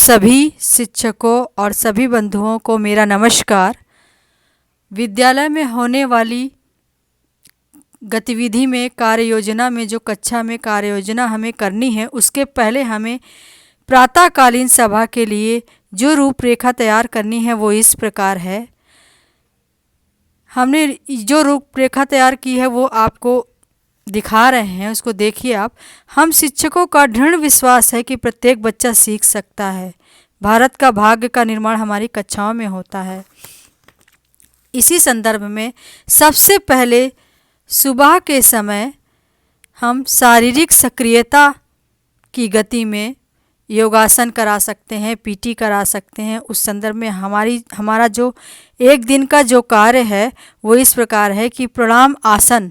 सभी शिक्षकों और सभी बंधुओं को मेरा नमस्कार। विद्यालय में होने वाली गतिविधि में कार्य योजना में जो कक्षा में कार्य योजना हमें करनी है, उसके पहले हमें प्रातःकालीन सभा के लिए जो रूपरेखा तैयार करनी है वो इस प्रकार है। हमने जो रूपरेखा तैयार की है वो आपको दिखा रहे हैं, उसको देखिए आप। हम शिक्षकों का दृढ़ विश्वास है कि प्रत्येक बच्चा सीख सकता है। भारत का भाग्य का निर्माण हमारी कक्षाओं में होता है। इसी संदर्भ में सबसे पहले सुबह के समय हम शारीरिक सक्रियता की गति में योगासन करा सकते हैं, पीटी करा सकते हैं। उस संदर्भ में हमारा जो एक दिन का जो कार्य है वो इस प्रकार है कि प्रणाम आसन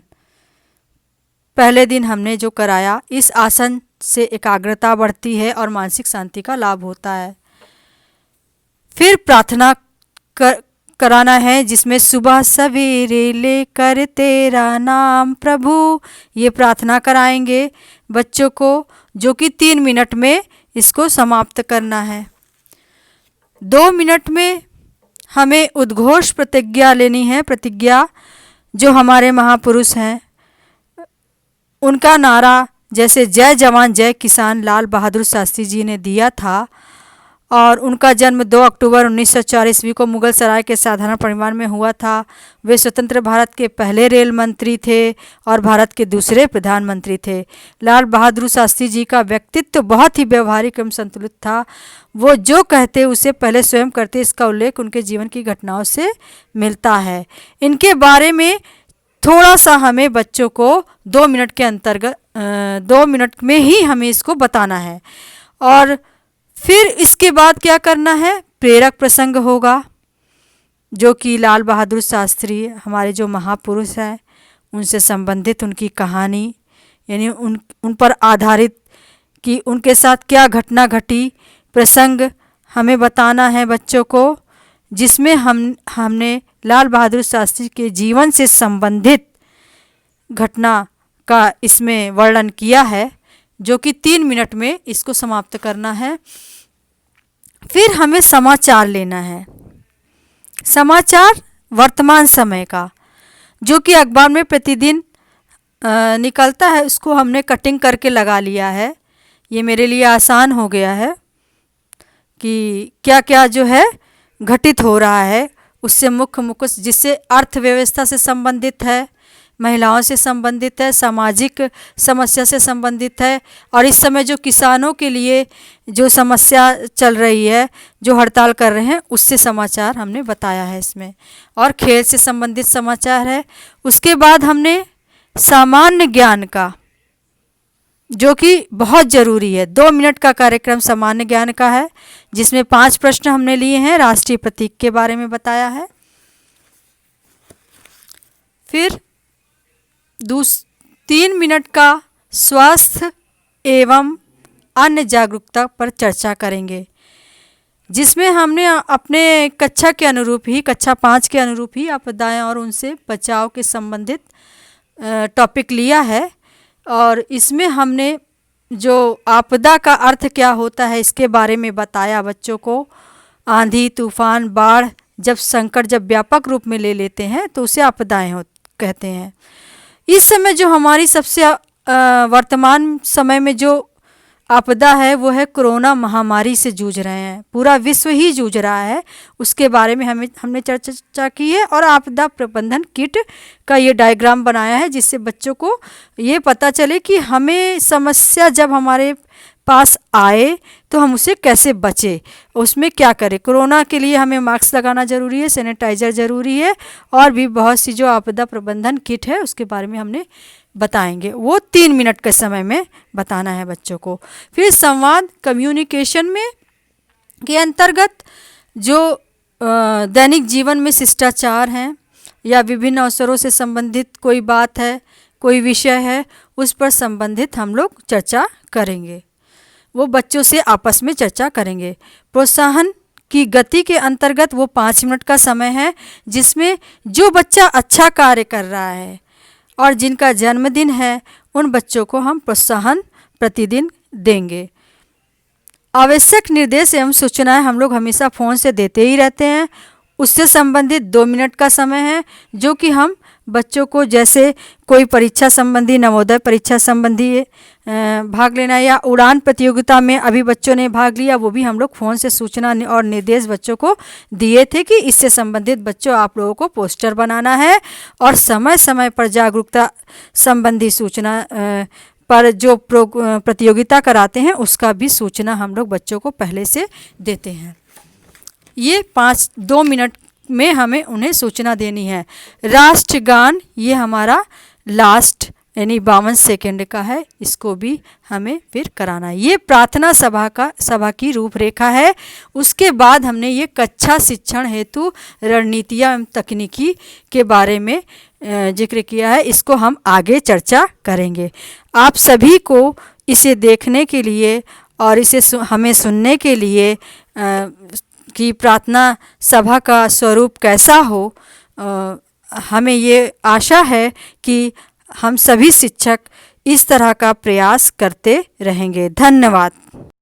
पहले दिन हमने जो कराया, इस आसन से एकाग्रता बढ़ती है और मानसिक शांति का लाभ होता है। फिर प्रार्थना कराना है, जिसमें सुबह सवेरे लेकर तेरा नाम प्रभु, ये प्रार्थना कराएंगे बच्चों को, जो कि 3 मिनट में इसको समाप्त करना है। 2 मिनट में हमें उद्घोष प्रतिज्ञा लेनी है। प्रतिज्ञा जो हमारे महापुरुष हैं उनका नारा, जैसे जय जवान जय किसान लाल बहादुर शास्त्री जी ने दिया था, और उनका जन्म 2 अक्टूबर 1904 ईस्वी को मुगल सराय के साधारण परिवार में हुआ था। वे स्वतंत्र भारत के पहले रेल मंत्री थे और भारत के दूसरे प्रधानमंत्री थे। लाल बहादुर शास्त्री जी का व्यक्तित्व बहुत ही व्यवहारिक एवं संतुलित था। वो जो कहते उसे पहले स्वयं करते, इसका उल्लेख उनके जीवन की घटनाओं से मिलता है। इनके बारे में थोड़ा सा हमें बच्चों को 2 मिनट के अंतर्गत 2 मिनट में ही हमें इसको बताना है। और फिर इसके बाद क्या करना है, प्रेरक प्रसंग होगा, जो कि लाल बहादुर शास्त्री हमारे जो महापुरुष हैं उनसे संबंधित उनकी कहानी, यानी उन पर आधारित कि उनके साथ क्या घटना घटी, प्रसंग हमें बताना है बच्चों को, जिसमें हमने लाल बहादुर शास्त्री के जीवन से संबंधित घटना का इसमें वर्णन किया है, जो कि 3 मिनट में इसको समाप्त करना है। फिर हमें समाचार लेना है, समाचार वर्तमान समय का, जो कि अखबार में प्रतिदिन निकलता है, उसको हमने कटिंग करके लगा लिया है। ये मेरे लिए आसान हो गया है कि क्या क्या जो है घटित हो रहा है, उससे मुख्य जिससे अर्थव्यवस्था से संबंधित है, महिलाओं से संबंधित है, सामाजिक समस्या से संबंधित है, और इस समय जो किसानों के लिए जो समस्या चल रही है, जो हड़ताल कर रहे हैं, उससे समाचार हमने बताया है इसमें, और खेल से संबंधित समाचार है। उसके बाद हमने सामान्य ज्ञान का, जो कि बहुत ज़रूरी है, 2 मिनट का कार्यक्रम सामान्य ज्ञान का है, जिसमें 5 प्रश्न हमने लिए हैं, राष्ट्रीय प्रतीक के बारे में बताया है। फिर 3 मिनट का स्वास्थ्य एवं अन्य जागरूकता पर चर्चा करेंगे, जिसमें हमने अपने कक्षा के अनुरूप ही, कक्षा 5 के अनुरूप ही आपदाएं और उनसे बचाव के संबंधित टॉपिक लिया है। और इसमें हमने जो आपदा का अर्थ क्या होता है इसके बारे में बताया बच्चों को। आंधी, तूफान, बाढ़ जब संकट जब व्यापक रूप में ले लेते हैं तो उसे आपदाएं कहते हैं। इस समय जो हमारी सबसे वर्तमान समय में जो आपदा है वो है कोरोना महामारी से जूझ रहे हैं, पूरा विश्व ही जूझ रहा है, उसके बारे में हमने चर्चा की है। और आपदा प्रबंधन किट का ये डायग्राम बनाया है, जिससे बच्चों को ये पता चले कि हमें समस्या जब हमारे पास आए तो हम उसे कैसे बचें, उसमें क्या करें। कोरोना के लिए हमें मास्क लगाना ज़रूरी है, सैनिटाइज़र ज़रूरी है, और भी बहुत सी जो आपदा प्रबंधन किट है उसके बारे में हमने बताएंगे। वो 3 मिनट के समय में बताना है बच्चों को। फिर संवाद कम्युनिकेशन में के अंतर्गत जो दैनिक जीवन में शिष्टाचार हैं या विभिन्न अवसरों से संबंधित कोई बात है, कोई विषय है, उस पर संबंधित हम लोग चर्चा करेंगे, वो बच्चों से आपस में चर्चा करेंगे। प्रोत्साहन की गति के अंतर्गत वो 5 मिनट का समय है, जिसमें जो बच्चा अच्छा कार्य कर रहा है और जिनका जन्मदिन है उन बच्चों को हम प्रोत्साहन प्रतिदिन देंगे। आवश्यक निर्देश एवं सूचनाएं हम लोग हमेशा फ़ोन से देते ही रहते हैं। उससे संबंधित 2 मिनट का समय है जो कि हम बच्चों को, जैसे कोई परीक्षा संबंधी, नवोदय परीक्षा संबंधी भाग लेना या उड़ान प्रतियोगिता में अभी बच्चों ने भाग लिया, वो भी हम लोग फ़ोन से सूचना और निर्देश बच्चों को दिए थे कि इससे संबंधित बच्चों आप लोगों को पोस्टर बनाना है और समय समय पर जागरूकता संबंधी सूचना पर जो प्रतियोगिता कराते हैं उसका भी सूचना हम लोग बच्चों को पहले से देते हैं। ये 2 मिनट में हमें उन्हें सूचना देनी है। राष्ट्रगान ये हमारा लास्ट यानी 52 सेकंड का है, इसको भी हमें फिर कराना है। ये प्रार्थना सभा की रूपरेखा है। उसके बाद हमने ये कक्षा शिक्षण हेतु रणनीतियाँ एवं तकनीकी के बारे में जिक्र किया है। इसको हम आगे चर्चा करेंगे। आप सभी को इसे देखने के लिए और इसे हमें सुनने के लिए कि प्रार्थना सभा का स्वरूप कैसा हो, हमें ये आशा है कि हम सभी शिक्षक इस तरह का प्रयास करते रहेंगे। धन्यवाद।